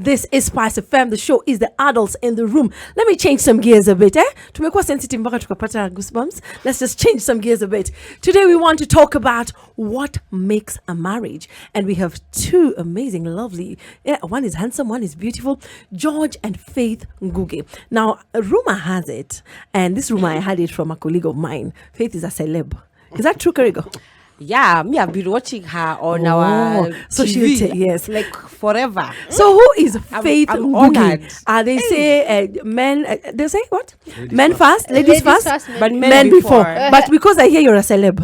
This is SpiceFM. The show is the adults in the room. Let me change some gears a bit. Tumekuwa sensitive mpaka tukapata goosebumps. Let's just change some gears a bit. Today we want to talk about what makes a marriage. And we have two amazing, lovely, one is handsome, one is beautiful, George and Faith Ngugi. Now, a rumor has it, and this rumor I had it from a colleague of mine. Faith is a celeb. Is that true, Karigo? Yeah, me, I've been watching her on our social TV, yes, like forever. So who is Faith I'm Ngugi? honored. They say men. They say what? Men first, ladies first, but men before. But because I hear you're a celeb,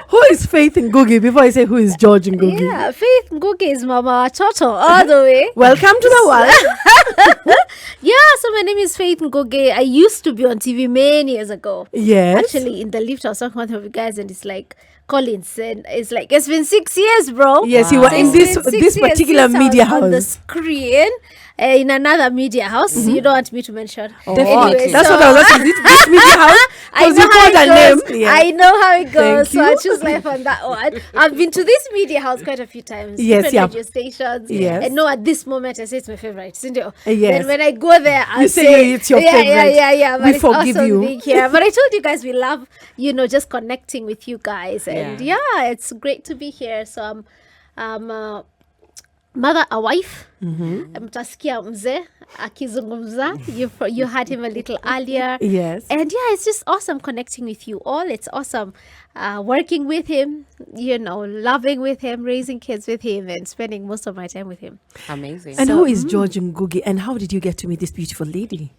who is Faith Ngugi? Before I say who is George and Googie. Yeah, Faith Ngugi is Mama Toto all the way. Welcome to the world. Yeah, so my name is Faith Ngugi. I used to be on TV many years ago. Yes. Actually, in the lift, I was talking with one of you guys, and it's like, Collins, and it's like, it's been 6 years, bro. Yes, you were in this particular media house. On the screen. In another media house. You don't want me to mention. Definitely. That's what I was asking. This media house? I know you called how a it goes. name. Yeah. I know how it Thank goes. So I you. choose life on that one. I've been to this media house quite a few times. Yes, different yeah. radio stations. Yes. And no, at this moment I say it's my favorite. Isn't it? Yes. Then when I go there, I'll You say it's your favorite. Yeah. But We it's forgive awesome you. being here. But I told you guys we love, just connecting with you guys. And yeah, it's great to be here. So I'm mother, a wife. Mtasikia mzee akizungumza. You had him a little earlier. Yes. And yeah, it's just awesome connecting with you all. It's awesome working with him, loving with him, raising kids with him, and spending most of my time with him. Amazing. And who is George and Googie? And how did you get to meet this beautiful lady?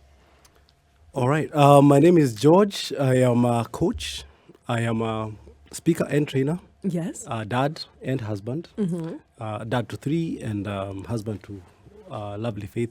All right. My name is George. I am a coach. I am a speaker and trainer. Yes. Dad and husband. Dad to 3 and husband to lovely Faith,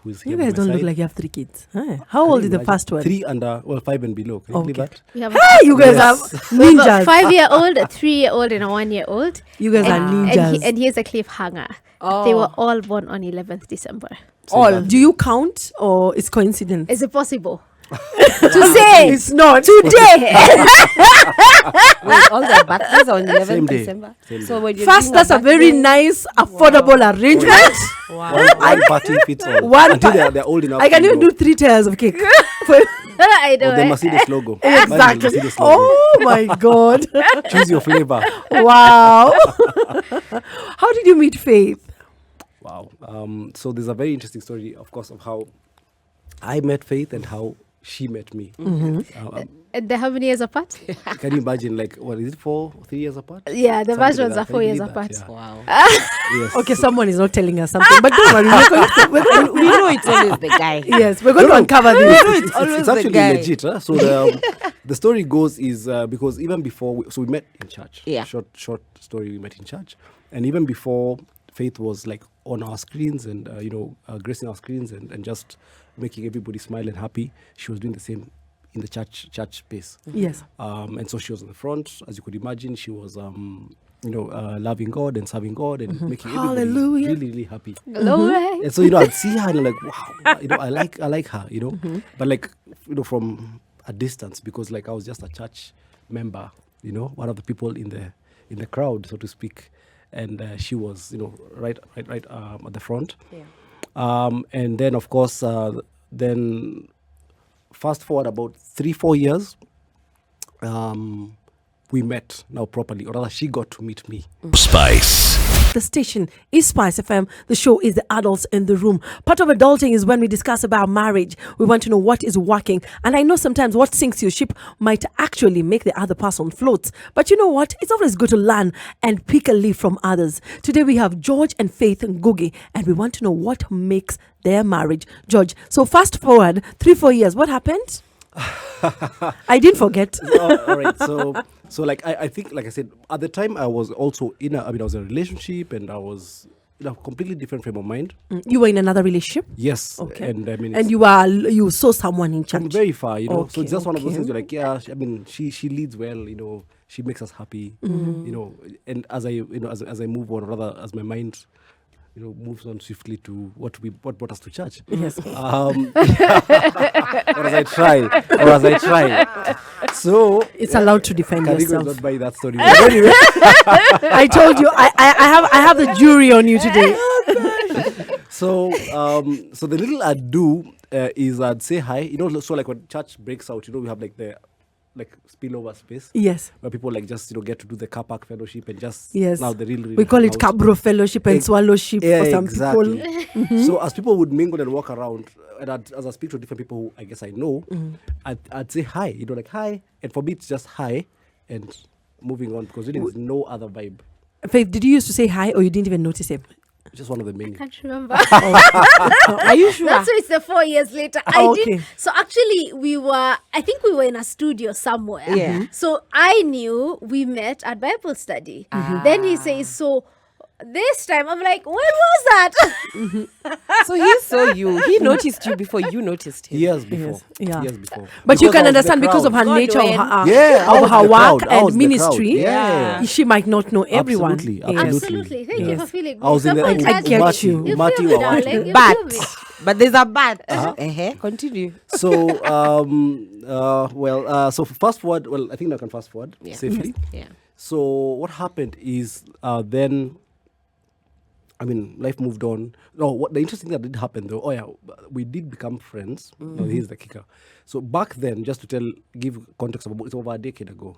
who is here. You guys by my don't look side. like you have 3 kids. How old is the first one? 3 and 5 and below. Can you believe that? We have You guys Yes. are we've ninjas. got 5-year-old, a 3-year-old, and a 1-year-old. You guys are ninjas. And here's a cliffhanger. Oh. They were all born on 11th December. All. Do you count or it's coincidence? Is it possible to say It's not. today? Wait, all the birthdays on 11th Same day. December. Same So when you're First, doing that's a very birthday- nice, affordable arrangement. One party fits all. One Until pa- they're old enough. I can to even know. do 3 tiers of cake. I know. Or the eh? Mercedes logo. Mine is the Exactly. Mercedes logo. Oh my God. Choose your flavor. Wow. How did you meet Faith? Wow. So there's a very interesting story, of course, of how I met Faith and how she met me. And they're how many years apart? Can you imagine, like, what is it, 3 years apart? Yeah, the Something like versions that. are 4 Can you years believe that? apart. Yeah. Wow. Yes. Okay, someone is not telling us something, but don't worry. We know it's always the guy. Yes, we're going to uncover this. It's always the actually guy. legit. Huh? So the story goes is because even before, we met in church. Yeah. Short story, we met in church. And even before, Faith was like on our screens and, gracing our screens and just making everybody smile and happy. She was doing the same in the church space. Yes. And so she was on the front, as you could imagine. She was, loving God and serving God and making everybody Hallelujah. really, really happy. Glory. And so, I'd see her and I'm like, wow, I like her, But like, from a distance, because like I was just a church member, one of the people in the crowd, so to speak. And she was, right at the front. Yeah. And then, of course, then fast forward about 3-4 years, we met now properly, or rather she got to meet me. Spice. The station is SpiceFM. The show is the adults in the room. Part of adulting is when we discuss about marriage. We want to know what is working. And I know sometimes what sinks your ship might actually make the other person float. But you know what? It's always good to learn and pick a leaf from others. Today we have George and Faith Ngugi, and we want to know what makes their marriage. George, so fast forward 3-4 years. What happened? I didn't forget. All right. So like I think, like I said, at the time I was also I was in a relationship and I was in a completely different frame of mind. You were in another relationship? Yes. Okay. And I mean, And you saw someone in from church? very far, So Okay, it's just one of those okay. things. You're like, yeah. She leads well. She makes us happy. And as I move on, rather as my mind moves on swiftly to what brought us to church. Yes. Or as I try. So It's allowed to defend Karigo is yourself. not buying that story. But anyway, I told you, I have the jury on you today. so the little I'd do is I'd say hi. So like when church breaks out, we have like the spillover space. Yes. Where people just get to do the car park fellowship and just Yes. now the real We call it hangout. Cabro Fellowship and Swallowship for some exactly. people. So as people would mingle and walk around, and as I speak to different people who I guess I know, I'd say hi. Like hi, and for me it's just hi and moving on because really there's no other vibe. Faith, did you used to say hi or you didn't even notice him? Just one of the many. Can't remember. Are you sure? That's why it's the 4 years later. Oh, I did. okay. So actually, I think we were in a studio somewhere. Yeah. So I knew we met at Bible study. Then he says, so this time, I'm like, when was that? So he saw you. He noticed you before you noticed him. Years before. Yes, yeah. Years before. But you Because can I was in the understand because of her crowd. nature of Godwin. her, Yeah, I of was her the work crowd. I and was the crowd. ministry. Yeah. She might not know everyone. Absolutely. Thank you for feeling I was in the Someone I touched get me. you. You Umati feel me, wa watu. darling. You feel me. But there's a but. Continue. So so fast forward. Well, I think now I can fast forward safely. Yeah. So what happened is then. I mean, life moved on. No, what the interesting thing that did happen though, we did become friends. Now, here's the kicker. So back then, just to give context about it's over a decade ago.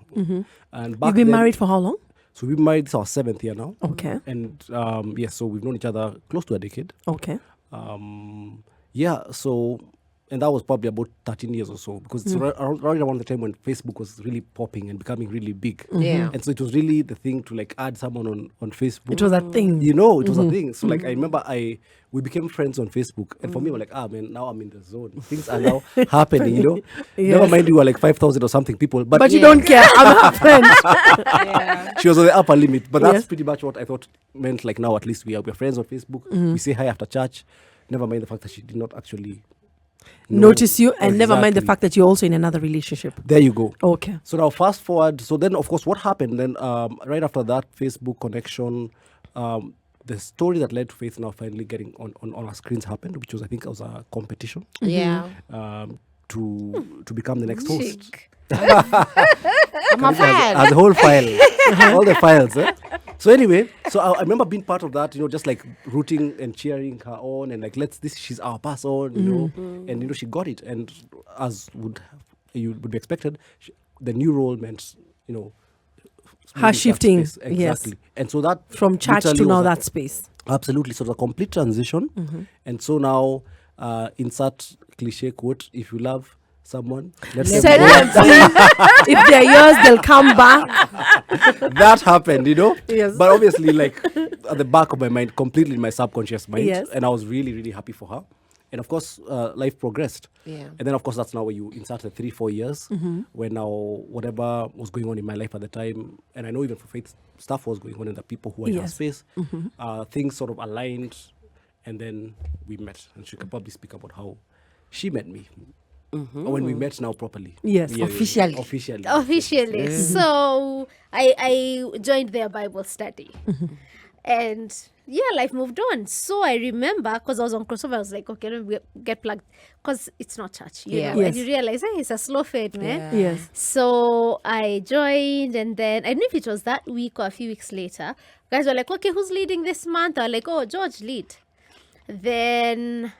And back You've been then- married for how long? So we've been married, it's our 7th year now. Okay. And so we've known each other close to a decade. Okay. And that was probably about 13 years or so because it's right around the time when Facebook was really popping and becoming really big. Yeah. And so it was really the thing to add someone on Facebook. It was a thing. It was a thing. So I remember we became friends on Facebook, and for me, we're like, man, now I'm in the zone. Things are now happening, Yes. Never mind, you were like 5,000 or something people, But you don't care. I'm her friend. she was on the upper limit. But that's Yes. pretty much what I thought meant. Like now, at least we're friends on Facebook. We say hi after church. Never mind the fact that she did not actually Notice you, and never mind the Exactly. fact that you're also in another relationship. There you go. Okay. So now fast forward. So then, of course, what happened then? Right after that Facebook connection, the story that led to Faith now finally getting on our screens happened, which was I think was a competition Yeah. to become the next host. Chick. I'm a fan. As a whole file, all the files. So anyway, so I remember being part of that, just like rooting and cheering her on, and like she's our person, and she got it, and as would be expected, the new role meant moving Her that shifting, space. Exactly, yes. and so that From church to literally now was that space. absolutely. So the complete transition, and so now insert cliche quote: "If you love someone, let them Set go." them free. If they're yours, they'll come back. That happened, Yes. But obviously, like at the back of my mind, completely in my subconscious mind, Yes. and I was really, really happy for her. And of course, life progressed. Yeah. And then, of course, that's now where you insert the 3-4 years, where now whatever was going on in my life at the time, and I know even for Faith, stuff was going on in the people who were in her Yes. space, things sort of aligned, and then we met. And she could probably speak about how she met me. Or when we met now properly. Yes, officially. Officially. So I joined their Bible study. And life moved on. So I remember, because I was on crossover, I was like, okay, let me get plugged. Because it's not church, you Yeah. know. And Yes. you realize, it's a slow fade, man. Yeah. Yes. So I joined, and then I don't know if it was that week or a few weeks later. Guys were like, okay, who's leading this month? I was like, oh, George, lead. Then,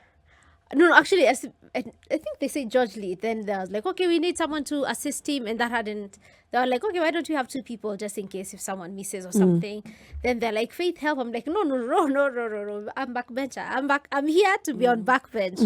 no, actually, I think they said George lead. Then they was like, okay, we need someone to assist him, and that hadn't. They were like, okay, why don't you have 2 people just in case if someone misses or something? Then they're like, Faith, help. I'm like, no. I'm backbencher. I'm here to be on backbench.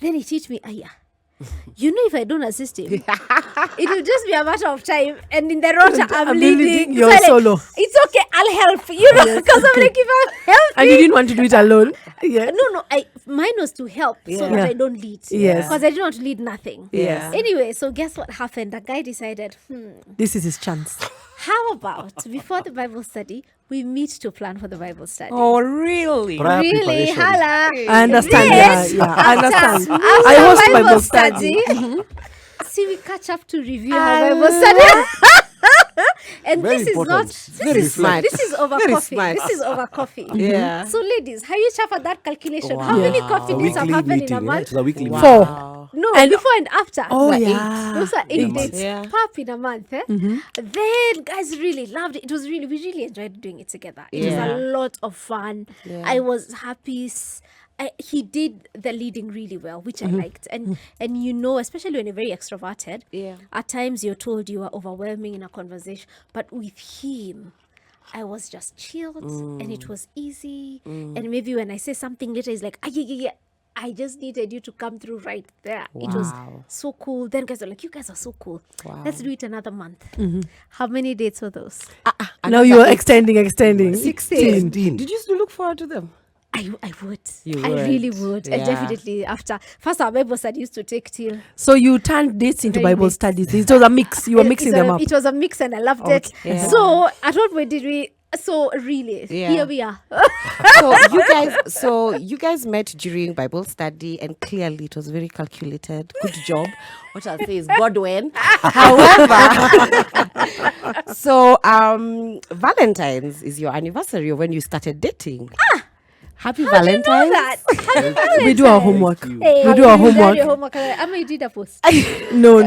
Then he teach me, if I don't assist him, it will just be a matter of time. And in the rota, I'm leading. You're So like, solo. it's okay, I'll help. Because I'm like, if I'm helping. And you didn't want to do it alone. Yeah. No, mine was to help so that Yeah. I don't lead. Yes. Because I didn't want to lead nothing. Yes. Anyway, so guess what happened? The guy decided, This is his chance. how about before the Bible study, we meet to plan for the Bible study? Oh, really? Prior Really? preparation. Hala. I understand. Yes. Yeah, I understand. After I host Bible study. See, we catch up to review our Bible study. And Very this is important. not Very smart. This is over Very coffee. smart. This is over coffee. Yeah. So ladies, how you chaff at that calculation? How Wow. many Yeah. coffee A dates have weekly happened in meeting. a month? It's a weekly meeting. 4. Wow. No, And- before and after. Oh, Those are yeah. Those are 8 In a dates Yeah. pop in a month. Then guys really loved it. We really enjoyed doing it together. It was Yeah. a lot of fun. Yeah. I was happy. He did the leading really well, which I liked. And especially when you're very extroverted, Yeah. at times you're told you are overwhelming in a conversation. But with him, I was just chilled and it was easy. And maybe when I say something later, he's like, yeah. I just needed you to come through right there. It was Wow. so cool. Then guys are like, you guys are so cool. Wow. Let's do it another month. How many dates were those? Now you are extending. 16. 16. Did you still look forward to them? I would. You I really would. would. And Yeah. definitely after. First, our Bible study used to take till. So you turned dates into Very Bible mixed. studies. It was a mix. You were mixing them up. It was a mix and I loved it. Yeah. So at what point did we? So really, Yeah. here we are. So you guys met during Bible study, and clearly it was very calculated. Good job. What I'll say is Godwin. However, so Valentine's is your anniversary of when you started dating. Happy Valentine's. that. We do our homework. Hey, We do our you done your homework. homework. I mean, you did a post. No.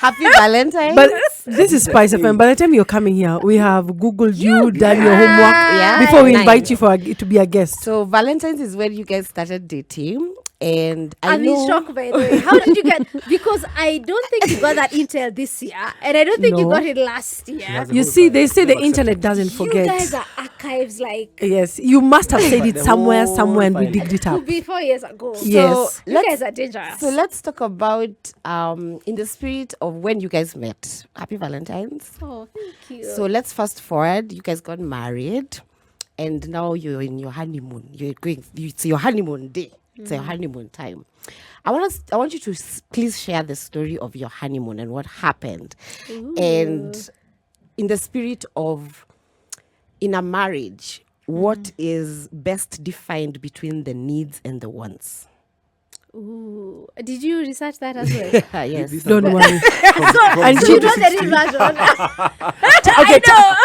Happy Valentine's. But this is Spice FM. By the time you're coming here, we have Googled you, done your homework Yeah. before we Nice. invite you to be a guest. So Valentine's is when you guys started dating, and I'm in shock, by the way. How did you get? Because I don't think you got that intel this year, and I don't think you No. got it last year. has a You good see, file. they say the Never internet accepted. doesn't You forget. guys are archives like Yes, you must have said it The somewhere, whole and we file. digged it up. 4 years ago. Yes. You guys are dangerous. So let's talk about in the spirit of when you guys met. Happy Valentine's. Oh, thank you. So let's fast forward. You guys got married, and now you're in your honeymoon. It's your honeymoon day. It's your honeymoon time. I want you to please share the story of your honeymoon and what happened, and in the spirit of in a marriage, what is best defined between the needs and the wants. Ooh. Did you research that as well? Yes. These Don't are worry. and So you know the real version. Okay,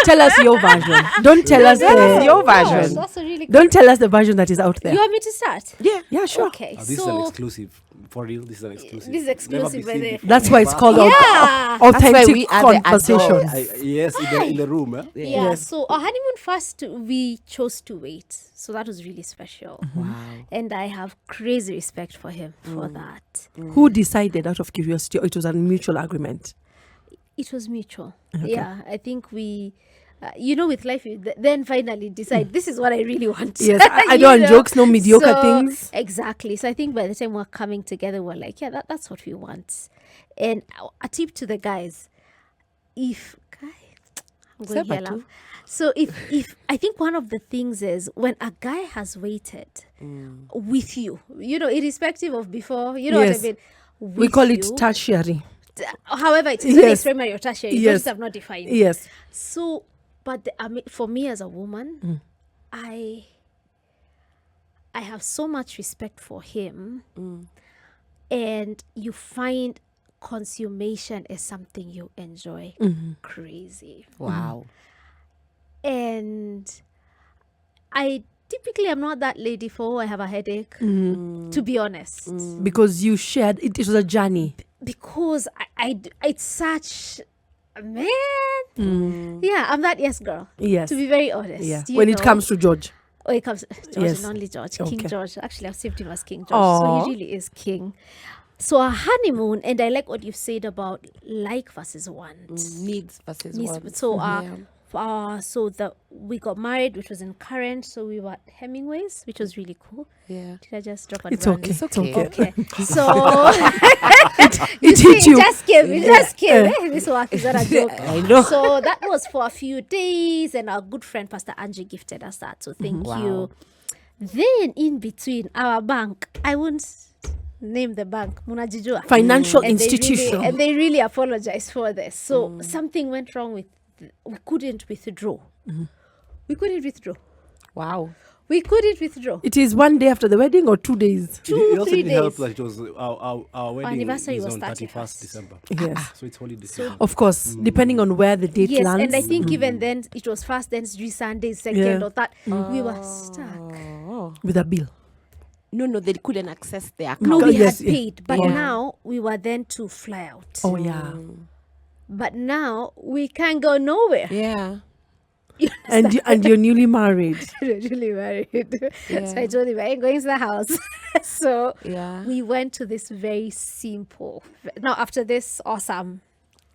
tell us your version. Don't tell us your Gosh, version. that's a really Don't tell us the version that is out there. You want me to start? Yeah, sure. Okay. this is an So exclusive. For real, this is an exclusive. This is exclusive, Never been by seen the- That's why it's called yeah. That's why authentic we are the conversations. adults. Yes, in the room. Eh? Yeah. Yes. So our honeymoon first, we chose to wait. So that was really special. Wow. And I have crazy respect for him for that. Who decided out of curiosity, or it was a mutual agreement? It was mutual. Yeah. I think we, with life, you then finally decide this is what I really want. Yes, I You don't want know? jokes, no mediocre So, things. Exactly. So I think by the time we're coming together, we're like, yeah, that's what we want. And a tip to the guys, I'm going here, love. So if I think one of the things is when a guy has waited with you, irrespective of before, you know Yes. what I mean? We With call it you, tertiary. however it is, when Yes. it's primary or tertiary, Yes. those have not defined. Yes. So, but for me as a woman, I have so much respect for him, and you find consummation is something you enjoy crazy. Wow. And I typically am not that lady for I have a headache, to be honest, Because you shared, it was a journey. because it's such man. Yeah, I'm that yes girl. Yes. To be very honest. Yeah. you When it know. comes to George. Oh, it comes George Yes. and only George. King Okay. George. Actually, I've saved him as King George. Aw. So he really is king. So a honeymoon, and I like what you said about like versus want. Needs versus Needs- wants. So Yeah. we got married, which was in Current. So we were at Hemingway's, which was really cool. Yeah. Did I just drop on It's brand? okay. It's It's okay. okay. Okay. So It hit you. Just came. It just came. This work is not a joke. I know. So that was for a few days, and our good friend Pastor Angie gifted us that. So thank you. Then in between, our bank, I won't name the bank, Munajijua. Financial And institution. they really apologized for this. So something went wrong with, we couldn't withdraw. We couldn't withdraw. Wow. We couldn't withdraw. It is 1 day after the wedding or 2 days? It also 3 didn't help days. that it was our wedding anniversary is was on 31st 31st. December. Yes. So it's holiday. Of course, depending on where the date Yes, lands. and I think even then it was first, then 3 Sundays, second Yeah. or that. We were stuck. Oh. with a bill. No, they couldn't access their account. No, Oh, we yes, had yeah. paid, but Yeah. now we were then to fly out. Oh, yeah. But now we can't go nowhere. Yeah. You And you're newly married. really married. So Yeah. I told him I ain't going to the house. So Yeah. we went to this very simple. Now after this awesome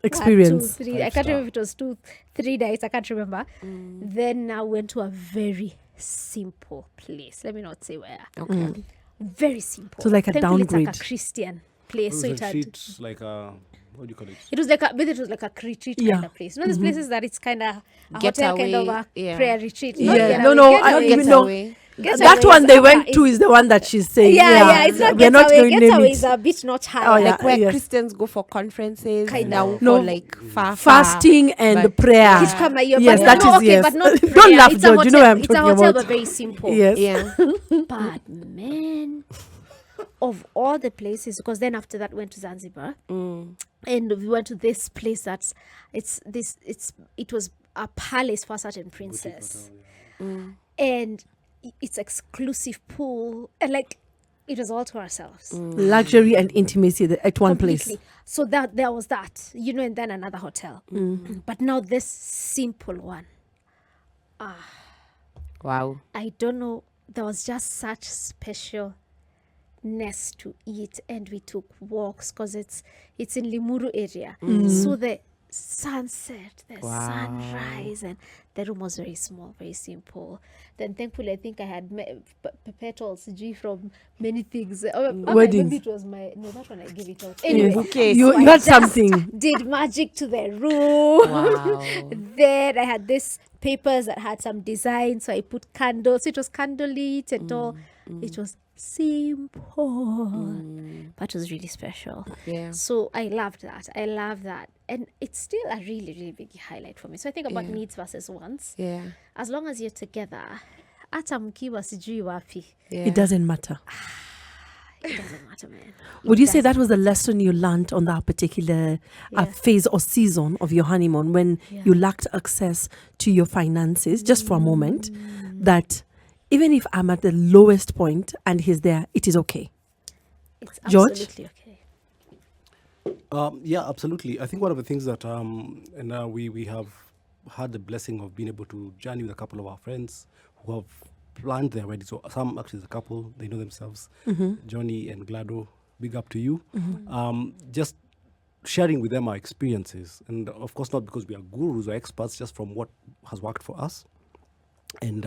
Experience. 1, 2, 3. I can't remember if it was 2, 3 days. I can't remember. Then I went to a very simple place. Let me not say where. Okay. Very simple. So like a Thankfully, it's like downgrade. a Christian It place. was So a it had. retreat, like a, what do you call it? It was like a, but it was like a retreat Yeah. kind of place. You know, these places that it's kind of a Getaway, hotel kind of a yeah. prayer retreat. Yeah. Not getaway, No, no, I getaway. don't Get even know. away. Getaway That one is they upper, went to it's- is the one that she's saying. Yeah, it's not We're not getaway. going to name Getaway it. is a bit not high. Oh, yeah. Like where yes. Christians go for conferences. Kind now of. No. for like far. Fasting and But- prayer. Kids come at you, Yes, but that no, is okay, yes. but not Don't prayer. laugh, It's a George. You know what I'm hotel. It's a talking hotel, about. but very simple. Yes. Yeah. But man, of all the places, because then after that went to Zanzibar, and we went to this place that's it was a palace for a certain princess, and it's exclusive pool, and like it was all to ourselves. Luxury and intimacy at one place. Completely. So that there was that, and then another hotel. But now this simple one, Wow. I don't know. There was just such specialness to it, and we took walks because it's in Limuru area. So the sunset, the sunrise, and the room was very small, very simple. Then thankfully, I think I had petals from many things. Weddings. Maybe it was that one I gave it out. Anyway, Yes. Okay, You, so you I had just something. did magic to the room. Wow. Then I had this papers that had some design, so I put candles. It was candlelit and all. It was simple, but it was really special. Yeah. So I loved that. And it's still a really, really big highlight for me. So I think about needs versus wants. Yeah. As long as you're together, hata mkiwa sijui wapi, Yeah. It doesn't matter. it doesn't matter, man. Would you say that was the lesson you learned on that particular Yeah. phase or season of your honeymoon when Yeah. you lacked access to your finances, just for a moment, that even if I'm at the lowest point and he's there, it is okay? It's George? absolutely okay. Yeah, absolutely. I think one of the things that we have had the blessing of being able to journey with a couple of our friends who have planned their wedding. So some actually is a couple, they know themselves. Johnny and Glado, big up to you. Just sharing with them our experiences, and of course not because we are gurus or experts, just from what has worked for us, and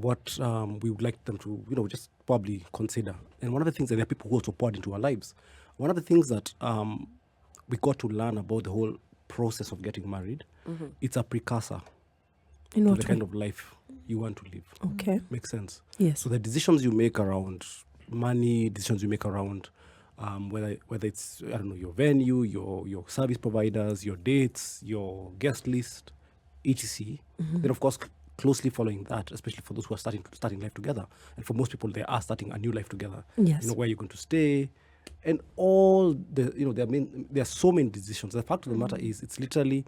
what we would like them to just probably consider. And one of the things that there are people who also poured into our lives. One of the things that we got to learn about the whole process of getting married, it's a precursor In to what the way? kind of life you want to live. Okay. Makes sense. Yes. So the decisions you make around money, decisions you make around whether it's your venue, your service providers, your dates, your guest list, etc. Then of course closely following that, especially for those who are starting life together, and for most people they are starting a new life together. Yes. Where you're going to stay, and all the there are so many decisions. The fact of the matter is, it's literally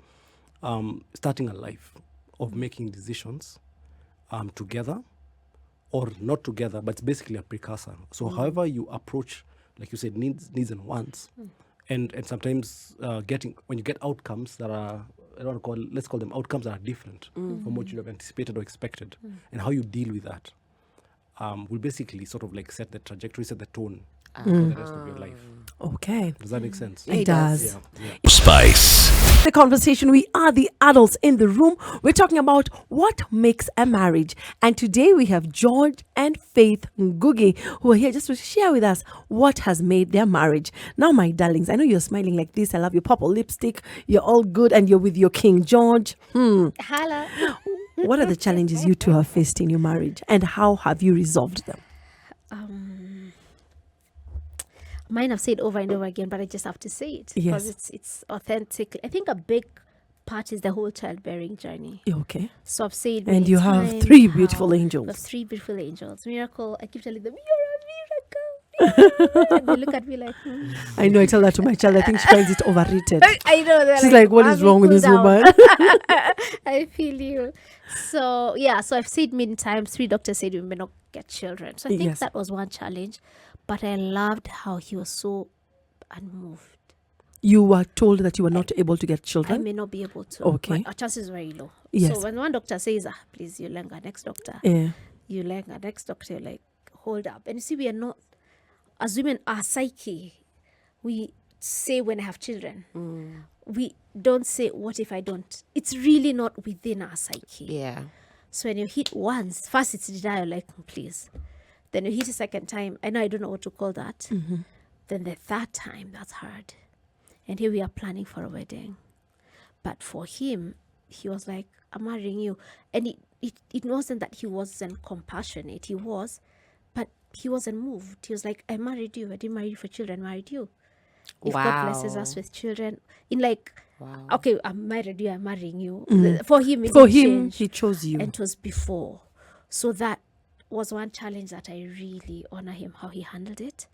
starting a life of making decisions together or not together, but it's basically a precursor. So however you approach, like you said, needs and wants, and sometimes when you get outcomes that are, let's call them outcomes that are different from what you have anticipated or expected, and how you deal with that will basically sort of like set the trajectory, set the tone for the rest of your life. Okay. Does that make sense? It does. Yeah. Spice. The conversation, we are the adults in the room. We're talking about what makes a marriage. And today we have George and Faith Ngugi, who are here just to share with us what has made their marriage. Now, my darlings, I know you're smiling like this. I love your purple lipstick. You're all good and you're with your King George. Hala. What are the challenges you two have faced in your marriage, and how have you resolved them? Mine I've said over and over again, but I just have to say it because Yes. it's authentic. I think a big part is the whole childbearing journey. Okay. So I've said And many you have times 3 beautiful how- angels. I have 3 beautiful angels. Miracle. I keep telling them, you're a miracle. And they look at me like, I know, I tell that to my child. I think she finds it overrated. I know. They're She's like, what is "Mommy, wrong with cool this down." woman? I feel you. So I've said many times, 3 doctors said we may not get children. So I think Yes. that was one challenge. But I loved how he was so unmoved. You were told that you were not able to get I children? may not be able to. Okay. Our chances are very low. Yes. So when one doctor says, please, you lenga, next doctor. Yeah. You lenga, next doctor, you're like, hold up. And you see, we are not, as women, our psyche, we say when I have children. We don't say, what if I don't? It's really not within our psyche. Yeah. So when you hit once, first it's denial, like, please. Then you hit a second time. I know I don't know what to call that. Then the third time, that's hard. And here we are planning for a wedding. But for him, he was like, I'm marrying you. And it wasn't that he wasn't compassionate. He was, but he wasn't moved. He was like, I married you. I didn't marry you for children. I married you. If God blesses us with children. In like, okay, I married you. I'm marrying you. For him, it For didn't him, change. he chose you. And it was before. So that was one challenge that I really honor him, how he handled it.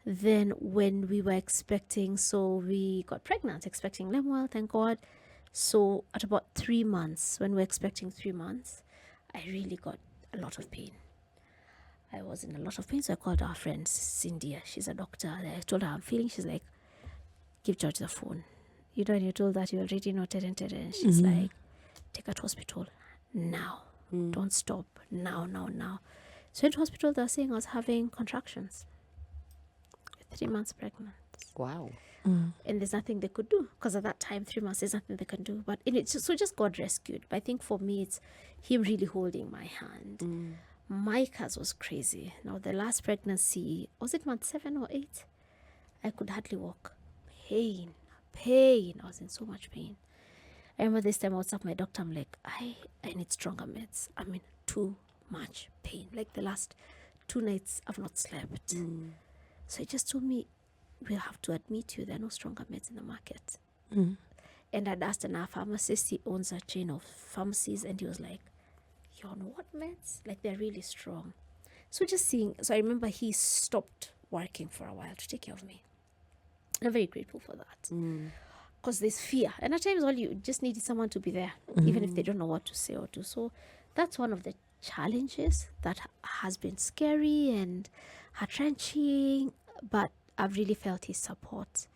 Then when we were expecting, so we got pregnant, expecting Lemuel, thank God. So at about 3 months, when we were expecting 3 months, I really got a lot of pain. I was in a lot of pain, so I called our friend Cindy. She's a doctor. I told her I'm feeling. She's like, give George the phone. You know, and you told that you already noted and she's like, take her to hospital now. Don't stop. Now. So in the hospital, they were saying I was having contractions. 3 months pregnant. Wow. And there's nothing they could do because at that time, 3 months, there's nothing they can do. But in it, so just God rescued. But I think for me, it's him really holding my hand. Micah's was crazy. Now, the last pregnancy, was it month 7 or 8? I could hardly walk. Pain. I was in so much pain. I remember this time I was up my doctor. I'm like, I need stronger meds. I'm in too much pain. Like the last 2 nights, I've not slept. So he just told me, we'll have to admit you. There are no stronger meds in the market. And I'd asked our pharmacist, he owns a chain of pharmacies, and he was like, you're on what meds? Like, they're really strong. So I remember he stopped working for a while to take care of me. I'm very grateful for that. Because there's fear. And at times, all you just need is someone to be there, even if they don't know what to say or do. So that's one of the challenges that has been scary and heart-wrenching, but I've really felt his support.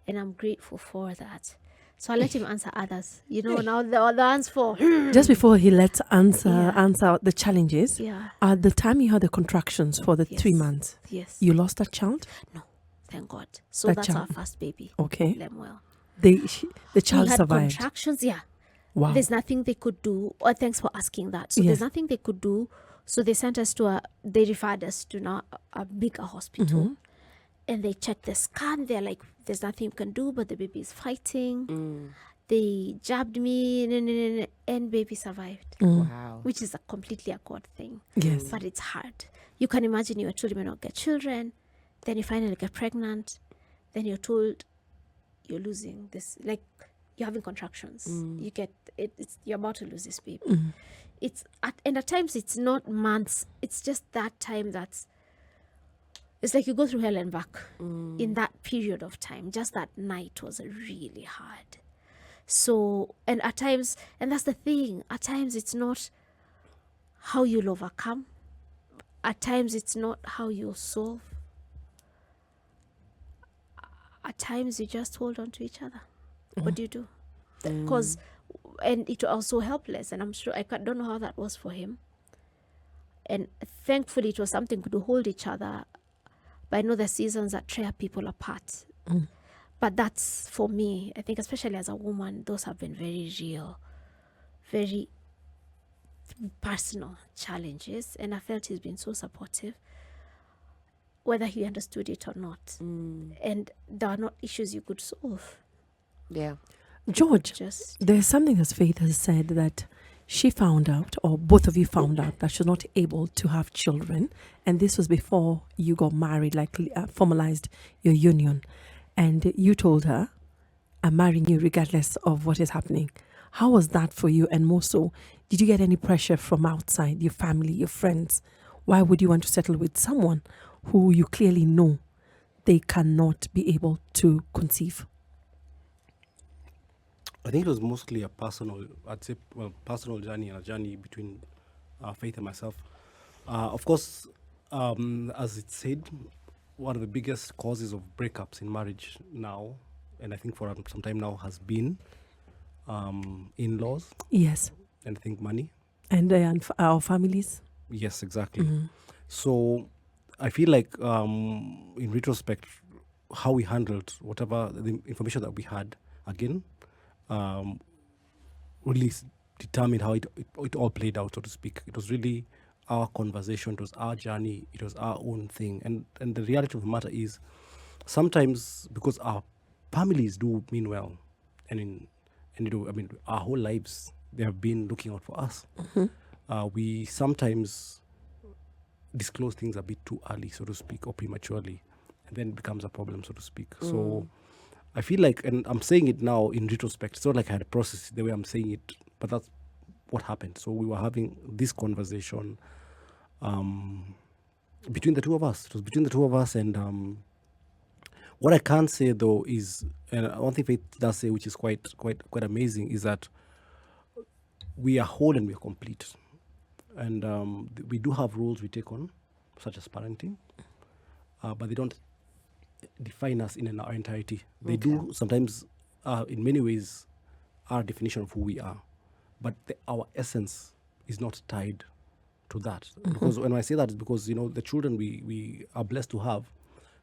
And I'm grateful for that. So I'll let him answer others. You know, now the answer for... Just before he lets answer the challenges, Yeah. at the time you had the contractions for the 3 months, Yes. you lost that child? No, thank God. So That that's child. our first baby. Okay. Lemuel. The He child had survived. contractions, yeah. Wow. There's nothing they could do. Oh, thanks for asking that. So Yes. there's nothing they could do. So they sent us to they referred us to now a bigger hospital. And they checked the scan. They're like, there's nothing you can do, but the baby is fighting. They jabbed me, and baby survived. Wow. Which is a completely a God thing. Yes. But it's hard. You can imagine you were told you may not get children. Then you finally get pregnant. Then you're told you're losing this, like you're having contractions. You get you're about to lose this baby. And at times it's not months. It's just that time it's like you go through hell and back in that period of time. Just that night was really hard. So, and at times, and that's the thing, at times it's not how you'll overcome. At times it's not how you'll solve. At times you just hold on to each other. What do you do? Because, and it was also helpless, and I'm sure, don't know how that was for him. And thankfully it was something to hold each other. But I know the seasons that tear people apart. But that's, for me, I think, especially as a woman, those have been very real, very personal challenges. And I felt he's been so supportive, whether he understood it or not. And there are not issues you could solve. Yeah. George, there's something that Faith has said that she found out, or both of you found out, that she's not able to have children. And this was before you got married, like formalized your union. And you told her, I'm marrying you regardless of what is happening. How was that for you? And more so, did you get any pressure from outside, your family, your friends? Why would you want to settle with someone who you clearly know they cannot be able to conceive? I think it was mostly a personal, personal journey and a journey between Faith and myself. Of course, as it said, one of the biggest causes of breakups in marriage now, and I think for some time now, has been in-laws. Yes. And I think money. And our families. Yes, exactly. So I feel like in retrospect, how we handled whatever the information that we had, again, really determined how it all played out, so to speak. It was really our conversation, it was our journey, it was our own thing. And the reality of the matter is, sometimes because our families do mean well, and our whole lives, they have been looking out for us. We sometimes disclose things a bit too early, so to speak, or prematurely, and then it becomes a problem, so to speak. So I feel like, and I'm saying it now in retrospect, it's not like I had processed the way I'm saying it, but that's what happened. So we were having this conversation between the two of us. It was between the two of us, and what I can say though is, and one thing Faith does say, which is quite amazing, is that we are whole and we are complete. And we do have roles we take on, such as parenting, but they don't define us in our entirety. They do sometimes, in many ways, our definition of who we are, but our essence is not tied to that. Because when I say that, it's because the children we are blessed to have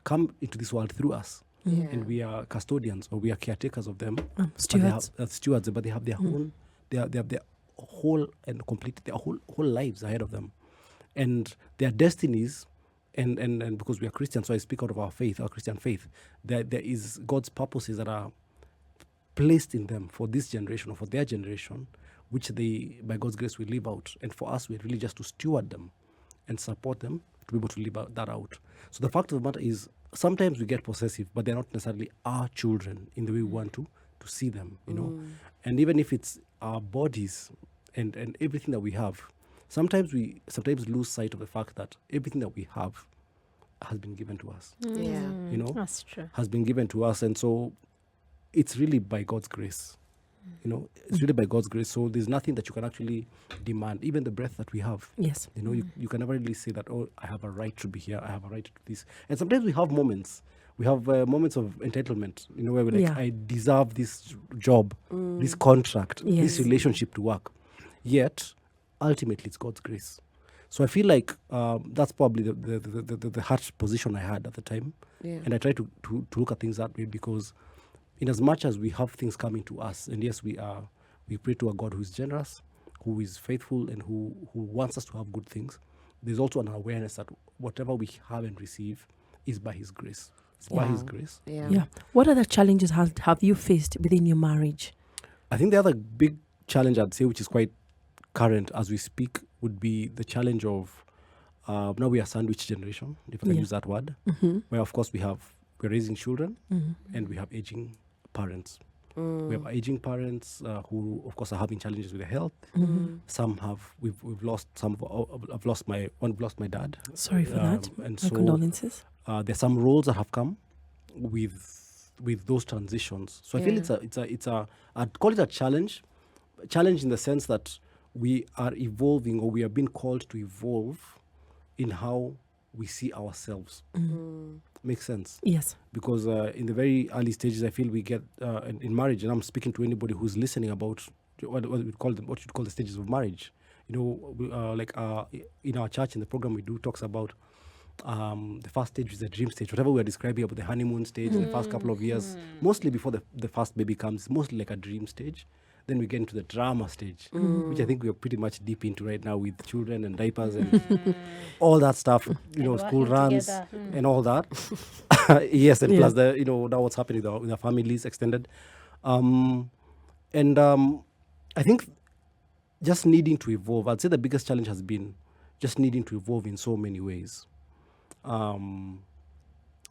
come into this world through us, and we are custodians, or we are caretakers of them. Stewards. Stewards, but they have their own. They have their whole and complete their whole lives ahead of them, and their destinies. And because we are Christians, so I speak out of our faith, our Christian faith, there is God's purposes that are placed in them for this generation or for their generation, which they, by God's grace, will live out. And for us, we're really just to steward them and support them to be able to live that out. So the fact of the matter is, sometimes we get possessive, but they're not necessarily our children in the way we want to see them, And even if it's our bodies and everything that we have, sometimes we lose sight of the fact that everything that we have has been given to us. That's true. Has been given to us, and so it's really by God's grace. It's really by God's grace. So there's nothing that you can actually demand, even the breath that we have. Yes. You can never really say that, oh, I have a right to be here, I have a right to do this. And sometimes we have moments. We have moments of entitlement, where we're like, I deserve this job, this contract, this relationship to work. Yet, ultimately, it's God's grace. So I feel like that's probably the heart position I had at the time. And I try to look at things that way, because in as much as we have things coming to us, and yes, we pray to a God who is generous, who is faithful, and who wants us to have good things, there's also an awareness that whatever we have and receive is by His grace. It's by His grace. Yeah. What other challenges have you faced within your marriage? I think the other big challenge, I'd say, which is quite current as we speak, would be the challenge of now we are sandwich generation, if I can use that word, where of course we're raising children, and we have aging parents. We have aging parents who of course are having challenges with their health. Some we've lost I've lost my dad. Sorry for that. And my so condolences. there's some roles that have come with those transitions. So I feel it's a I'd call it a challenge in the sense that we are evolving, or we are being called to evolve in how we see ourselves. Makes sense? Yes. Because in the very early stages, I feel we get in marriage, and I'm speaking to anybody who's listening about what you'd call the stages of marriage. Like in our church, in the program we do talks about the first stage is the dream stage. Whatever we're describing about the honeymoon stage, in the first couple of years, mostly before the first baby comes, mostly like a dream stage. Then we get into the drama stage, which I think we're pretty much deep into right now, with children and diapers and all that stuff, school runs and all that. Yes, and plus now what's happening with our families extended. I think just needing to evolve. I'd say the biggest challenge has been just needing to evolve in so many ways. And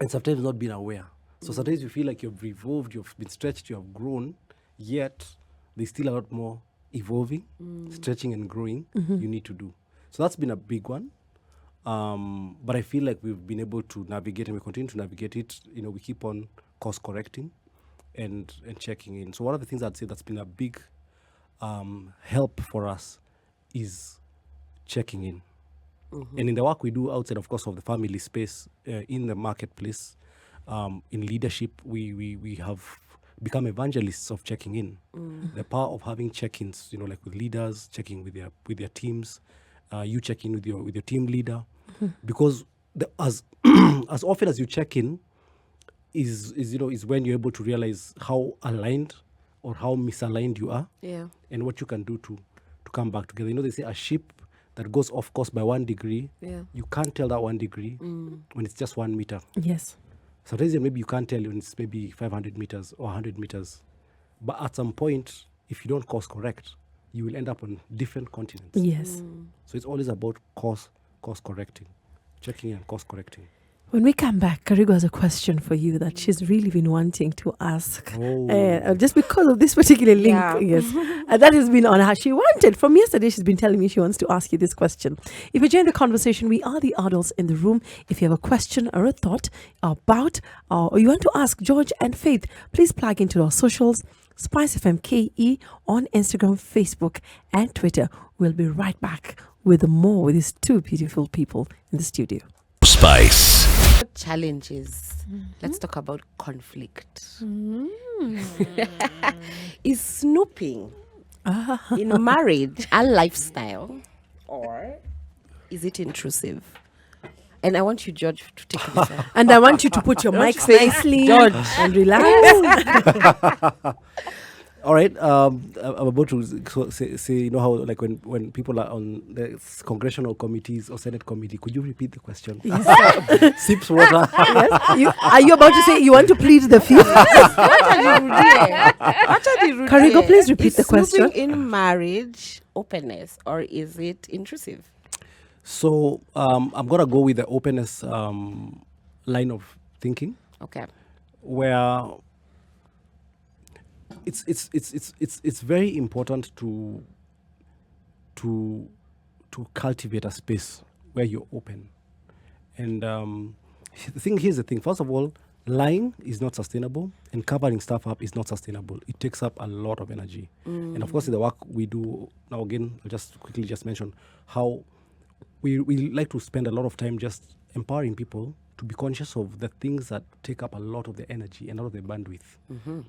sometimes not being aware So sometimes you feel like you've evolved, you've been stretched, you have grown, yet there's still a lot more evolving, stretching and growing you need to do. So that's been a big one. But I feel like we've been able to navigate, and we continue to navigate it. We keep on course correcting and checking in. So one of the things I'd say that's been a big help for us is checking in. And in the work we do outside, of course, of the family space, in the marketplace, in leadership, we have become evangelists of checking in. The power of having check-ins, like with leaders, checking with their teams, you check in with your team leader, because as often as you check in is when you're able to realize how aligned or how misaligned you are, and what you can do to come back together. They say a ship that goes off course by 1 degree, you can't tell that 1 degree when it's just 1 meter. Yes. Sometimes maybe you can't tell when it's maybe 500 meters or 100 meters. But at some point, if you don't course correct, you will end up on different continents. Yes. So it's always about course correcting, checking and course correcting. When we come back, Karigo has a question for you that she's really been wanting to ask. Just because of this particular link. Yeah. Yes. That has been on her. She wanted. From yesterday, she's been telling me she wants to ask you this question. If you join the conversation, we are the adults in the room. If you have a question or a thought about, or you want to ask George and Faith, please plug into our socials. SpiceFM KE on Instagram, Facebook, and Twitter. We'll be right back with more with these two beautiful people in the studio. Spice. Challenges. Let's talk about conflict. Is snooping in marriage a lifestyle, or is it intrusive? And I want you, George, to take this on. And I want you to put your mics nicely and relax. All right. I'm about to say how, like, when people are on the congressional committees or Senate committee, could you repeat the question? Yes. Sips water. Yes. Are you about to say you want to plead the fifth? Karigo, please repeat the question. In marriage, openness, or is it intrusive? So I'm gonna go with the openness line of thinking. Okay. Where it's very important to cultivate a space where you're open. And here's the thing. First of all, lying is not sustainable, and covering stuff up is not sustainable. It takes up a lot of energy. And of course, in the work we do now, again, I'll just quickly mention how we like to spend a lot of time just empowering people to be conscious of the things that take up a lot of the energy and a lot of the bandwidth,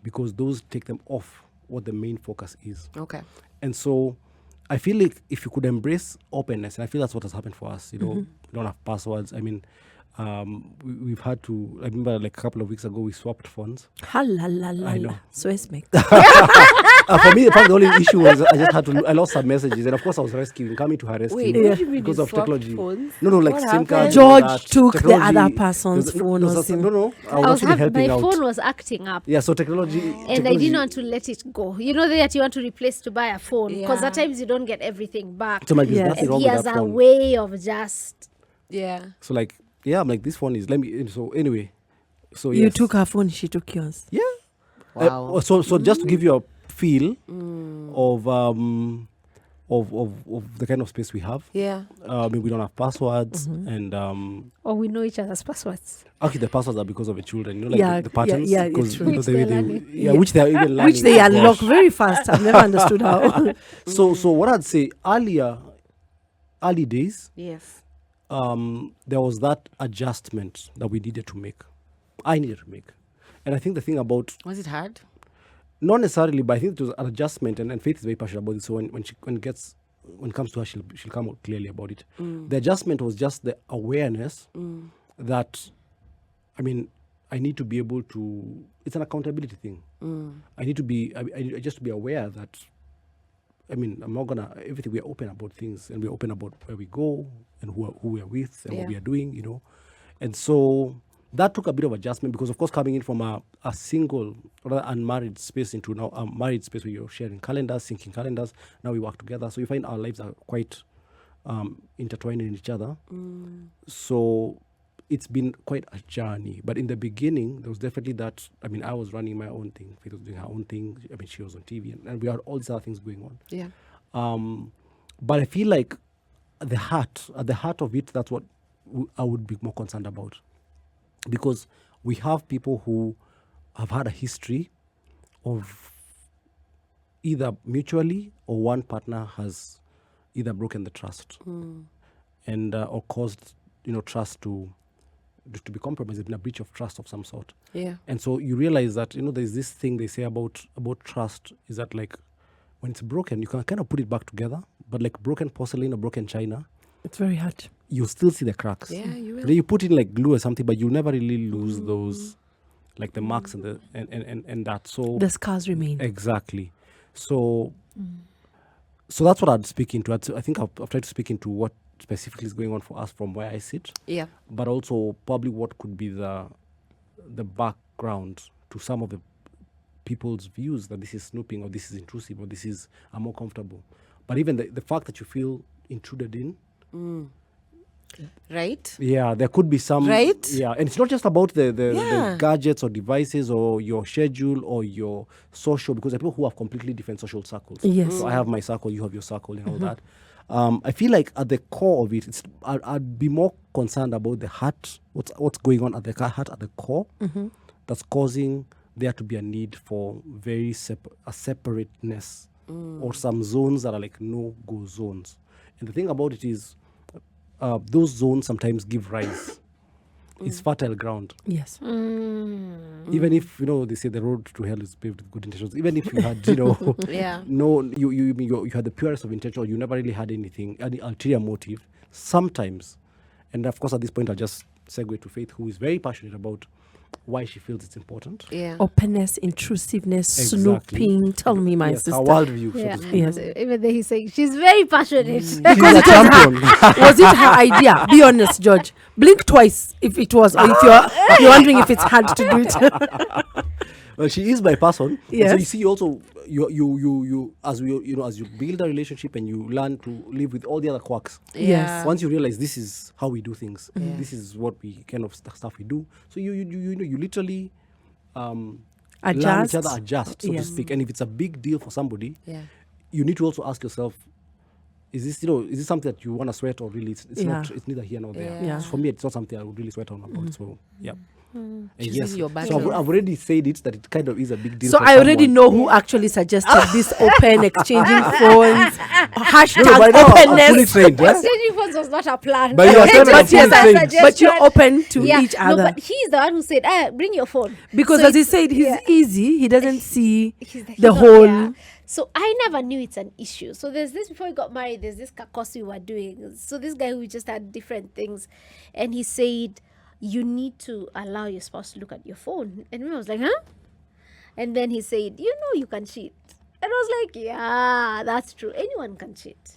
because those take them off what the main focus is. Okay. And so I feel like if you could embrace openness, and I feel that's what has happened for us, we don't have passwords. I mean, we've had to, I remember like a couple of weeks ago, we swapped phones. I know. So it's me. For me, the only issue was I lost some messages, and of course I was coming to her rescue. Wait, what do you mean because you of swapped technology. phones? No, like What SIM happened? cards. George took the other person's phone. No, I was actually helping my out. phone was acting up. Yeah, so technology. And I didn't want to let it go. You know that you want to replace to buy a phone, because Yeah. at times you don't get everything back. So like, there's Yes. nothing And wrong he with has that a phone. way of just... Yeah. So like, yeah, I'm like, this phone is, so anyway. So You yes. took her phone, she took yours. Yeah. Wow. So just to give you a feel of the kind of space we have. Yeah. I mean, we don't have passwords, and Or we know each other's passwords. actually the passwords are because of the children. Yeah, the patterns. yeah, because, it's true. Which they're learning. which they are even learning. Which they Oh, unlock gosh. very fast. I've never understood how. So what I'd say early days, Yes. there was that adjustment that we needed to make. I needed to make. And I think the thing about, Was it hard? not necessarily, but I think it was an adjustment, and Faith is very passionate about it. So when it comes to her, she'll come out clearly about it. The adjustment was just the awareness that, I mean, I need to be able to, it's an accountability thing. I need to be, I just to be aware that, I mean, I'm not gonna, everything, we're open about things, and we're open about where we go and who we are with and what we are doing, And so that took a bit of adjustment, because of course coming in from a single or unmarried space into now a married space where you're sharing calendars, syncing calendars, now we work together. So you find our lives are quite intertwined in each other. So it's been quite a journey. But in the beginning, there was definitely that. I mean, I was running my own thing. Faith was doing her own thing. I mean, she was on TV, and we had all these other things going on. Yeah. But I feel like at the heart of it, that's what I would be more concerned about, because we have people who have had a history of either mutually or one partner has either broken the trust and or caused trust to be compromised. It's been a breach of trust of some sort. Yeah. And so you realize that there's this thing they say about trust is that, like, when it's broken, you can kind of put it back together, but like broken porcelain or broken china, It's very hard. you still see the cracks. Yeah, you will. Then you put in like glue or something, but you never really lose those, like the marks and the and that. So The scars remain. exactly. So that's what I'd speak into. I think I've tried to speak into what specifically is going on for us from where I sit, Yeah. but also probably what could be the background to some of the people's views that this is snooping or this is intrusive or this is more comfortable. But even the fact that you feel intruded in, Right? yeah, there could be some, Right? yeah, and it's not just about the Yeah. gadgets or devices or your schedule or your social, because there are people who have completely different social circles. Yes. So I have my circle, you have your circle, and all that. I feel like at the core of it, I'd be more concerned about the heart, what's going on at the heart, at the core, that's causing there to be a need for very a separateness or some zones that are like no-go zones. And the thing about it is, those zones sometimes give rise. It's fertile ground. Yes. Even if they say the road to hell is paved with good intentions. Even if you had Yeah. you had the purest of intention, or you never really had any ulterior motive. Sometimes, and of course at this point I'll just segue to Faith, who is very passionate about why she feels it's important. Yeah. Openness, intrusiveness, Exactly. snooping. Tell me, my Yes, her sister. worldview. so Yeah. to speak. Yes. Even though he's saying she's very passionate. She's a champion. Was it her idea? Be honest, George. Blink twice if it was, or if you're wondering if it's hard to do it. Well, she is my person. And Yes. so you see, also you as you build a relationship and you learn to live with all the other quirks. Yes. Once you realize this is how we do things, this is what we kind of stuff we do. So you literally learn Adjust. each other, adjust, so Yes. to speak. And if it's a big deal for somebody, Yeah. you need to also ask yourself, is this something that you want to sweat, or really it's not? It's neither here nor there. Yeah. So for me, it's not something I would really sweat on about. So yeah. And She's yes, in your so battle. I've already said it that it kind of is a big deal. So for I already someone. know who actually suggested this open exchanging phones, hashtag by now, I'm fully openness. trained, yeah? Exchanging phones was not a plan. But you are saying But I'm yes, fully trained. but you're open to each No, other. but he's the one who said, bring your phone. Because So as he it's- said, he's yeah. easy. He doesn't see He's the not whole. there. So I never knew it's an issue. So there's this, before we got married, there's this kakos we were doing. So this guy who just had different things. And he said, you need to allow your spouse to look at your phone. And I was like, huh? And then he said, you can cheat. And I was like, yeah, that's true. Anyone can cheat.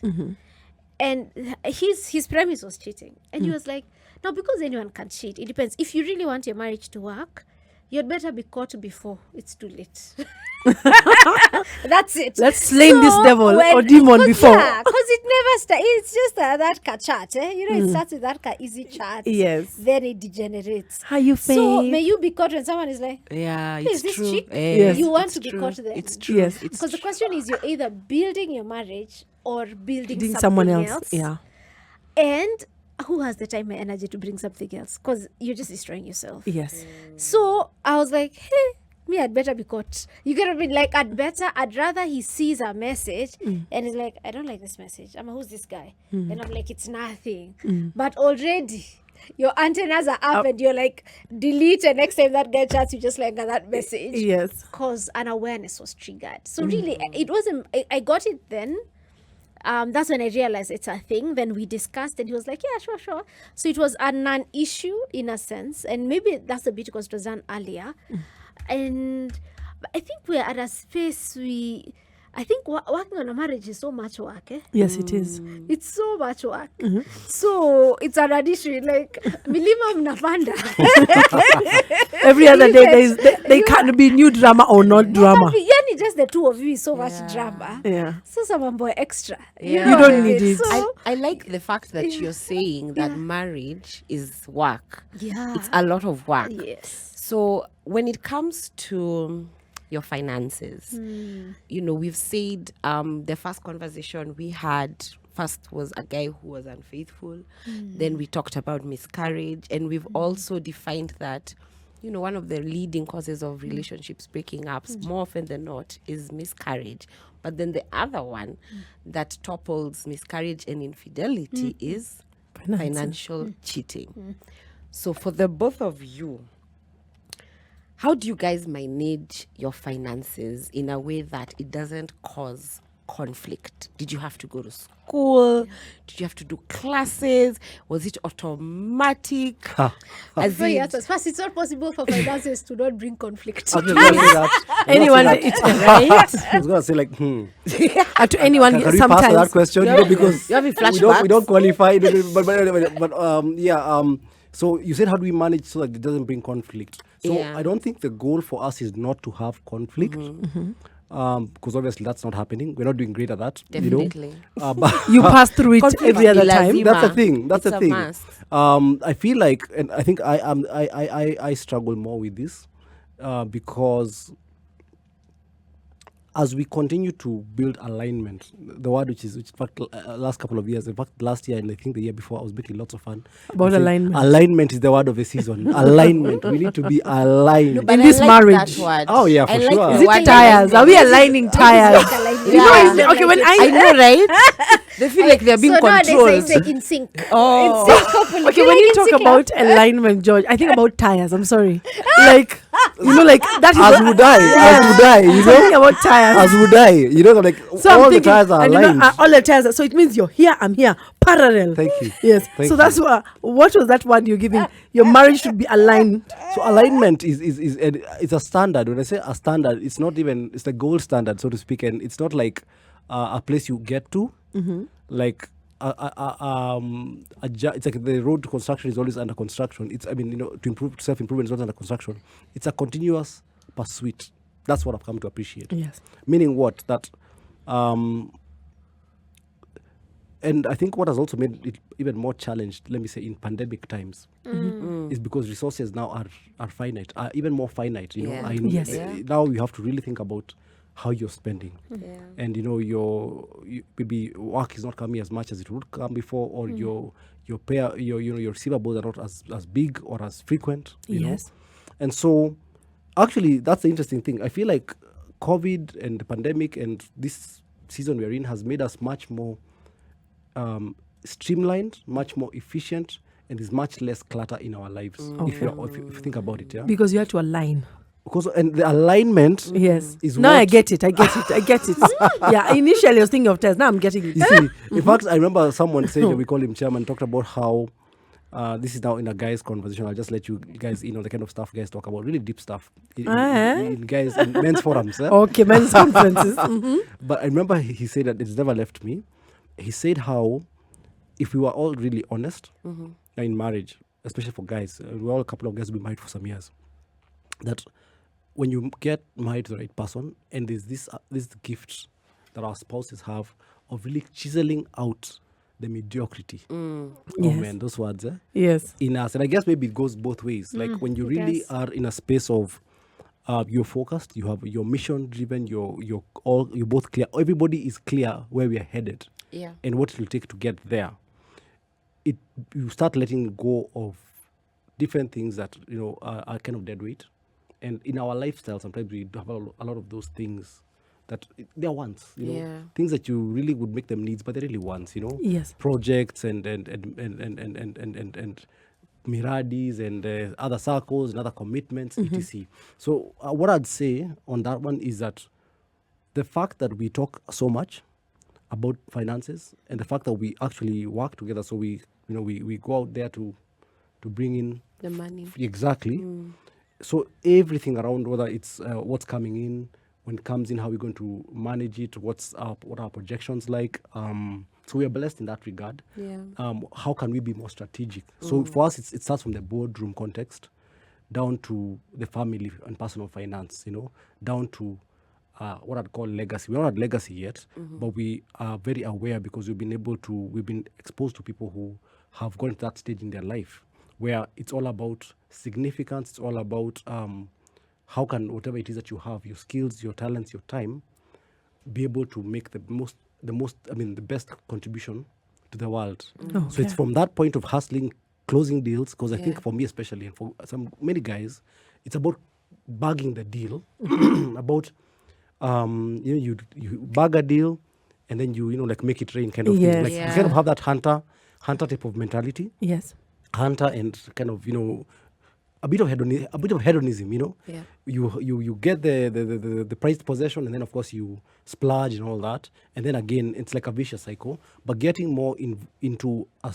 And his premise was cheating. And he was like, no, because anyone can cheat. It depends. If you really want your marriage to work, you'd better be caught before it's too late. That's it. Let's slay this devil or demon before. Yeah, because it never starts. It's just that chat. It starts with that easy chat. Yes. Then it degenerates. How you So feel? may you be caught when someone is like, Yeah, hey, it's is this true. chick? Yes. You want it's to be true. caught there. It's true. Yes. It's Because the question is, you're either building your marriage or building Doing something someone else. else. Yeah. And who has the time and energy to bring something else? Because you're just destroying yourself. Yes. So I was like, hey, me, I'd better be caught. You could have been like, I'd rather he sees a message and he's like, I don't like this message. Who's this guy? And I'm like, it's nothing. But already your antennas are up and you're like, delete, and next time that guy chats, you just like that message. Yes. Because an awareness was triggered. So really, it wasn't, I got it then. That's when I realized it's a thing. Then we discussed and he was like, yeah, sure. So it was a non-issue in a sense. And maybe that's a bit because it was done earlier. And I think we're at a space I think working on a marriage is so much work. Yes, it is. It's so much work. So it's an addition. Like, milima mnapanda. Every other day, they can't be new drama or not drama. Yani just the two of you is so much drama. Yeah. So some boy extra. Yeah. You don't need it. So, I like the fact that you're saying that marriage is work. yeah. It's a lot of work. Yes. So when it comes to your finances, you know, we've said the first conversation we had first was a guy who was unfaithful. Then we talked about miscarriage, and we've also defined that, you know, one of the leading causes of relationships breaking up more often than not is miscarriage. But then the other one that topples miscarriage and infidelity is financial cheating. So for the both of you, how do you guys manage your finances in a way that it doesn't cause conflict? Did you have to go to school? Did you have to do classes? Was it automatic? As So in- yes, first, it's not possible for finances to not bring conflict. I was gonna say that. Anyone, I right? was gonna say like, To anyone, can we pass sometimes. that question? You know, because you having we don't flashbacks? qualify. So you said, how do we manage so that it doesn't bring conflict? So Yeah. I don't think the goal for us is not to have conflict. Because obviously that's not happening. We're not doing great at that. Definitely. You know? But You pass through it Conflict every other is time. lazima. that's the thing. That's It's the a thing. must. I feel like, and I think I struggle more with this because as we continue to build alignment, the word which in fact last couple of years, in fact last year and I think the year before, I was making lots of fun About saying alignment. Alignment is the word of the season. Alignment. We need to be aligned. But In I this like marriage. that word. Oh, yeah, for I like sure. the Is it word tires? Are we alignment. aligning tires? You know, Yeah. it's- okay, when I know, right? They feel like they're being so nowadays controlled. they say in sync. Oh. In sync couple. Okay, You when like you in talk sync, about alignment, George, I think about tires. I'm sorry. Like, you know, like that is As would I, as would I, you something know, about tires. as would I, you know, like So I'm all the thinking, tires are and you aligned. know, all the tires. So it means you're here, I'm here, parallel. Thank you. Yes. Thank so you. that's what was that word you're giving? Your marriage should be aligned. So alignment is it's a standard. When I say a standard, it's not even, it's the gold standard, so to speak, and it's not like a place you get to, like. It's like the road to construction is always under construction. It's, I mean, you know, to improve self-improvement is not under construction. It's a continuous pursuit. That's what I've come to appreciate. Yes. Meaning what? That, and I think what has also made it even more challenged, let me say, in pandemic times, is because resources now are finite, are even more finite. You know, Yeah. Yes. Now you have to really think about how you're spending, Yeah. and you know maybe work is not coming as much as it would come before, or your receivables are not as big or as frequent. You know? Yes. And so, actually, that's the interesting thing. I feel like COVID and the pandemic and this season we're in has made us much more streamlined, much more efficient, and there's much less clutter in our lives. If you think about it, yeah. Because you have to align. Because and the alignment, Yes. is Now I what- get it. Yeah. Initially, I was thinking of tires. Now I'm getting it. You see, in fact, I remember someone saying that we call him chairman, talked about how this is now in a guys' conversation. I'll just let you guys in on the kind of stuff guys talk about, really deep stuff in men's forums. Eh? Okay, men's conferences. But I remember he said that it's never left me. He said how if we were all really honest in marriage, especially for guys, we're all a couple of guys who've been married for some years, that when you get married to the right person, and there's this gift that our spouses have of really chiseling out the mediocrity. Oh Yes. man, those words Yes. in us. And I guess maybe it goes both ways. Like when you really does. are in a space of you're focused, you have your mission driven, you're both clear. Everybody is clear where we are headed Yeah. and what it will take to get there. You start letting go of different things that are kind of dead weight. And in our lifestyle, sometimes we have a lot of those things that they're wants, Yeah. things that you really would make them needs, but they're really wants, Yes. projects and miradis and other circles and other commitments, etc. So what I'd say on that one is that the fact that we talk so much about finances and the fact that we actually work together, so we go out there to bring in The money. exactly. So everything around, whether it's what's coming in, when it comes in, how we're going to manage it, what are our projections like. So we are blessed in that regard. Yeah. How can we be more strategic? So for us, it starts from the boardroom context down to the family and personal finance, down to what I'd call legacy. We're not at legacy yet, but we are very aware because we've been exposed to people who have gone to that stage in their life where it's all about significance. It's all about how can whatever it is that you have, your skills, your talents, your time, be able to make the best contribution to the world. So it's from that point of hustling, closing deals, because I think for me especially, and for many guys, it's about bagging the deal, about you bag a deal, and then you like make it rain kind of thing. Like you kind of have that hunter type of mentality. Yes. Hunter and kind of a bit of hedonism. You get the prized possession, and then of course you splurge and all that, and then again it's like a vicious cycle. But getting more into a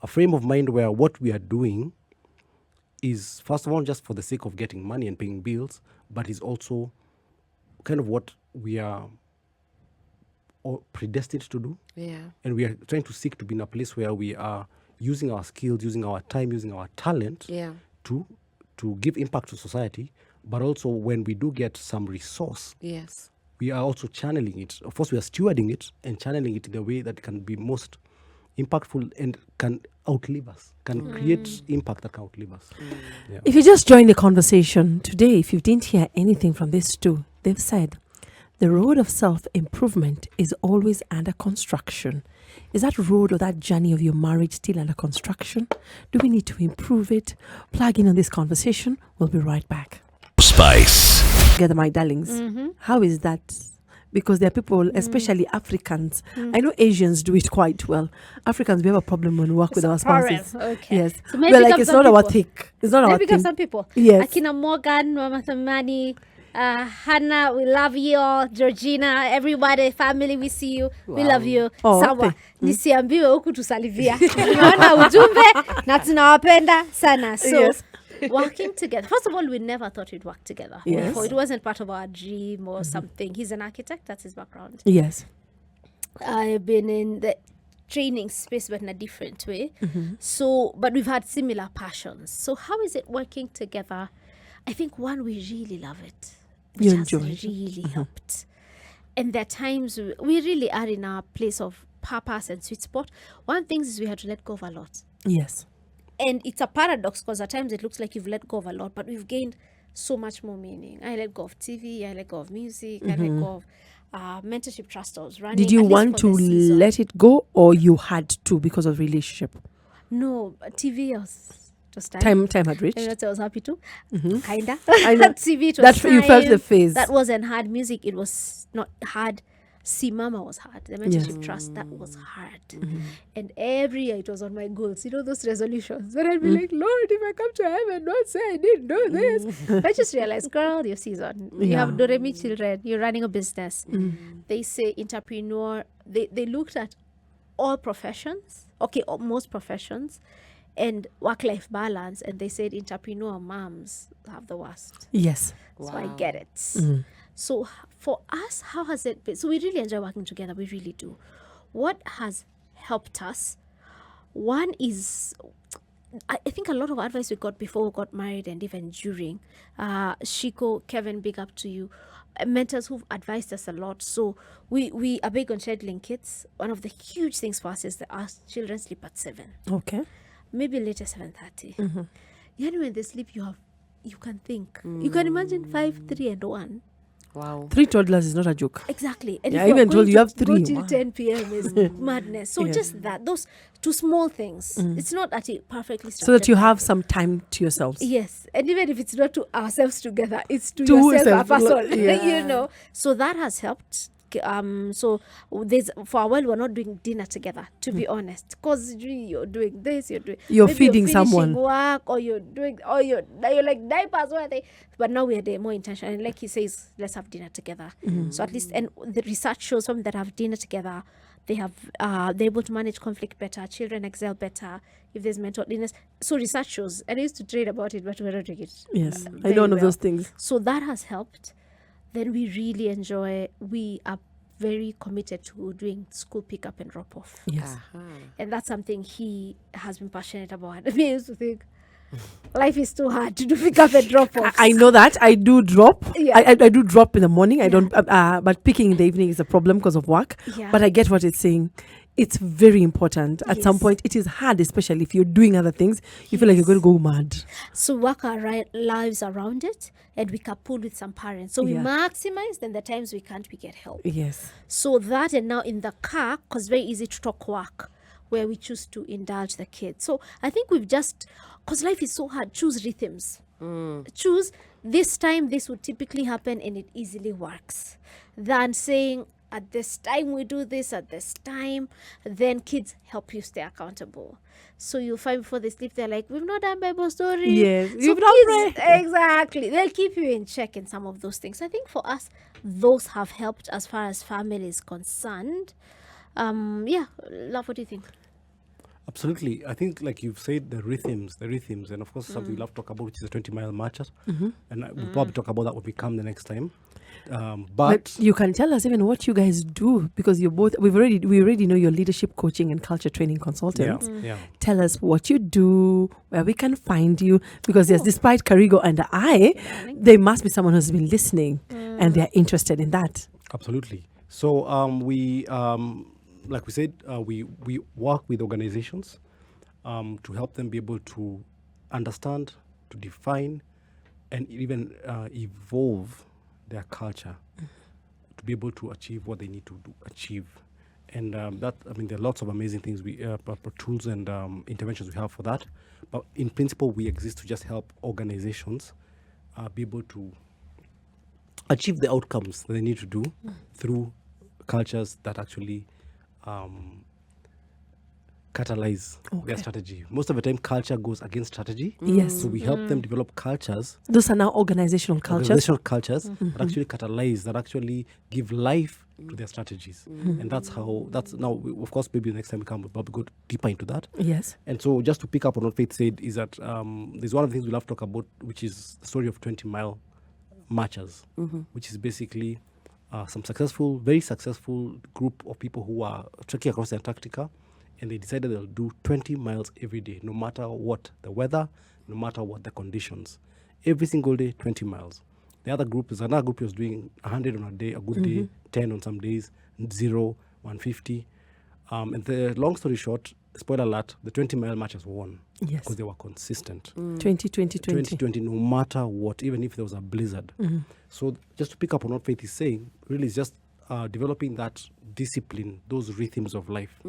frame of mind where what we are doing is first of all just for the sake of getting money and paying bills, but is also kind of what we are predestined to do. And we are trying to seek to be in a place where we are using our skills, using our time, using our talent to give impact to society. But also when we do get some resource, we are also channeling it. Of course, we are stewarding it and channeling it in a way that can be most impactful and can outlive us, can create impact that can outlive us. If you just joined the conversation today, if you didn't hear anything from this too, they've said the road of self-improvement is always under construction. Is that road or that journey of your marriage still under construction? Do we need to improve it? Plug in on this conversation. We'll be right back. Spice. Together, my darlings. How is that? Because there are people, especially Africans. I know Asians do it quite well. Africans, we have a problem when we work with our spouses. Okay. Yes. So maybe We're like, it's not our thing. It's not our maybe because thing. some people. Yes. Akina Morgan, Mama Thamani, Hannah, we love you all. Georgina, everybody, family, we see you. We love you. Oh, Sawa. okay. Nisiambiwe huku tusalivia. Tunaona ujumbe na tunawapenda sana. So, Yes. working together. First of all, we never thought we'd work together. Yes. Before. It wasn't part of our dream or something. He's an architect. That's his background. Yes. I've been in the training space, but in a different way. So, but we've had similar passions. So how is it working together? I think one, we really love it. You Which has enjoy it. really helped. And there are times we really are in our place of purpose and sweet spot. One thing is we had to let go of a lot. Yes. And it's a paradox because at times it looks like you've let go of a lot, but we've gained so much more meaning. I let go of TV, I let go of music, I let go of mentorship trust I was running. Did you at least want for to the season. let it go, or you had to because of relationship? No, TV was just time. Time had reached. And that's I was happy to. Kinda. I know. TV, it was That you felt time. the phase. That wasn't hard. Music, it was not hard. See Mama was hard. The mentorship trust, that was hard. And every year it was on my goals. You know those resolutions. Then I'd be like, Lord, if I come to heaven, don't say I didn't do this. I just realized, girl, your season. You have Doremi children. You're running a business. They say entrepreneur. They looked at all professions. Okay, most professions. And work-life balance. And they said entrepreneur moms have the worst. Yes. So I get it. So for us, how has it been? So we really enjoy working together. We really do. What has helped us? One is, I think a lot of advice we got before we got married and even during. Shiko, Kevin, big up to you. Mentors who've advised us a lot. So we are big on scheduling kids. One of the huge things for us is that our children sleep at 7. Okay. Maybe later 7:30. Yani when they sleep, you can think. You can imagine 5, 3, and 1. Wow. 3 toddlers is not a joke. Exactly. And Yeah, if I you're even told going you to have go 3. till Wow. 10 p.m. is madness. So just that, those 2 small things. It's not at it perfectly structured. So that you have some time to yourselves. Yes. And even if it's not to ourselves together, it's to To yourself, a yourself, person. yeah. You know. So that has helped. So there's for a while we're not doing dinner together, to be honest, because you're doing this, you're maybe feeding finishing someone. work, or you're like diapers, but now we're there more intentional. And like he says, let's have dinner together. So at least, and the research shows from that have dinner together, they have they're able to manage conflict better, children excel better if there's mental illness. So research shows, and I used to trade about it, but we're not doing it. Yes. I very know one of well. those things. So that has helped. Then we really enjoy, we are very committed to doing school pickup and drop off. Yes. And that's something he has been passionate about. I mean, I used to think, life is too hard to do pick up and drop off. I know that. I do drop. Yeah. I do drop in the morning. I don't. But picking in the evening is a problem because of work. Yeah. But I get what it's saying. It's very important. At some Yes. point, it is hard, especially if you're doing other things. You feel like you're going to go mad. So work our lives around it, and we carpool with some parents. So we Yeah. maximize. Then the times we can't, we get help. Yes. So that, and now in the car, because very easy to talk work, where we choose to indulge the kids. So I think we've just, because life is so hard, choose rhythms. Choose this time, this would typically happen, and it easily works. Than saying, at this time we do this, at this time, then kids help you stay accountable. So you'll find before they sleep, they're like, we've not done Bible story. Yes, So you've not kids, prayed. exactly. They'll keep you in check in some of those things. I think for us, those have helped as far as family is concerned. Yeah, love, what do you think? Absolutely. I think, like you've said, the rhythms, and of course something we love to talk about, which is the 20-mile marches. And we'll probably talk about that when we come the next time. But you can tell us even what you guys do, because you're both. We already know you're leadership coaching and culture training consultants. yeah. Tell us what you do, where we can find you, because yes, despite Karigo and I, there must be someone who's been listening and they're interested in that. Absolutely. So we, like we said, we work with organizations to help them be able to understand, to define, and even evolve their culture to be able to achieve what they need to achieve. And there are lots of amazing things, tools and interventions we have for that. But in principle, we exist to just help organizations be able to achieve the outcomes that they need to do through cultures that actually catalyze their strategy. Most of the time, culture goes against strategy. Yes. So we help them develop cultures, Those are now organizational cultures. that actually catalyze, that actually give life to their strategies. And that's now, of course, maybe the next time we come, we'll probably go deeper into that. Yes. And so just to pick up on what Faith said, is that there's one of the things we love to talk about, which is the story of 20-mile marchers, which is basically some very successful group of people who are trekking across Antarctica, and they decided they'll do 20 miles every day, no matter what the weather, no matter what the conditions. Every single day, 20 miles. There's another group who was doing 100 on a day, a good day, 10 on some days, 0, 150. And the long story short, spoiler alert, the 20-mile marchers won. Yes. Because they were consistent. 2020. No matter what, even if there was a blizzard. So just to pick up on what Faith is saying, really is just developing that discipline, those rhythms of life.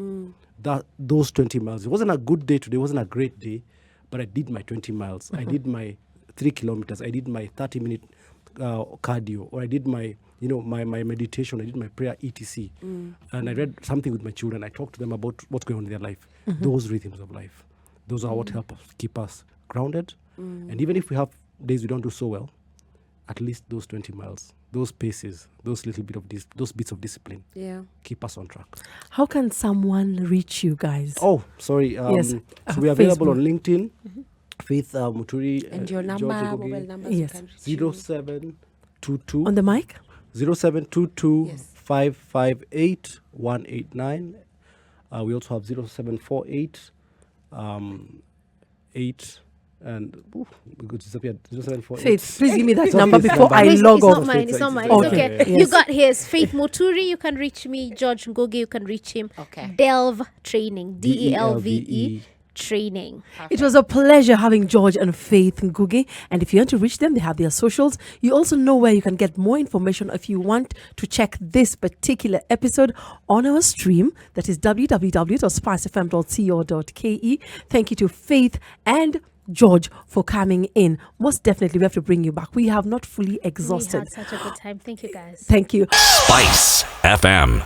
Those 20 miles. It wasn't a good day today, it wasn't a great day, but I did my 20 miles. I did my 3 kilometers. I did my 30-minute cardio, or I did my my meditation. I did my prayer, etc. And I read something with my children. I talked to them about what's going on in their life. Those rhythms of life. Those are what help us keep us grounded. And even if we have days we don't do so well, at least those 20 miles, those paces, those little bit of those bits of discipline, keep us on track. How can someone reach you guys? Oh, sorry. Yes. So we are available Facebook. on LinkedIn. Faith Muturi. And your number, George mobile Ngugi, number, Yes. 0722 On the mic? 0722 Yes. 558 189. We also have 0748 8 and we could disappear. 0748. Faith, please give me that It's number okay, it's before number. I It's log not off. mine. It's not mine. Okay. It's okay. Yes. You got his. Faith Muturi, you can reach me. George Ngugi, you can reach him. Okay. Delve Training. DELVE DELVE. Training. It was a pleasure having George and Faith Ngugi. And if you want to reach them, they have their socials. You also know where you can get more information if you want to check this particular episode on our stream. That is www.spicefm.co.ke. Thank you to Faith and George for coming in. Most definitely, we have to bring you back. We have not fully We exhausted. had such a good time. Thank you, guys. Thank you. Spice FM.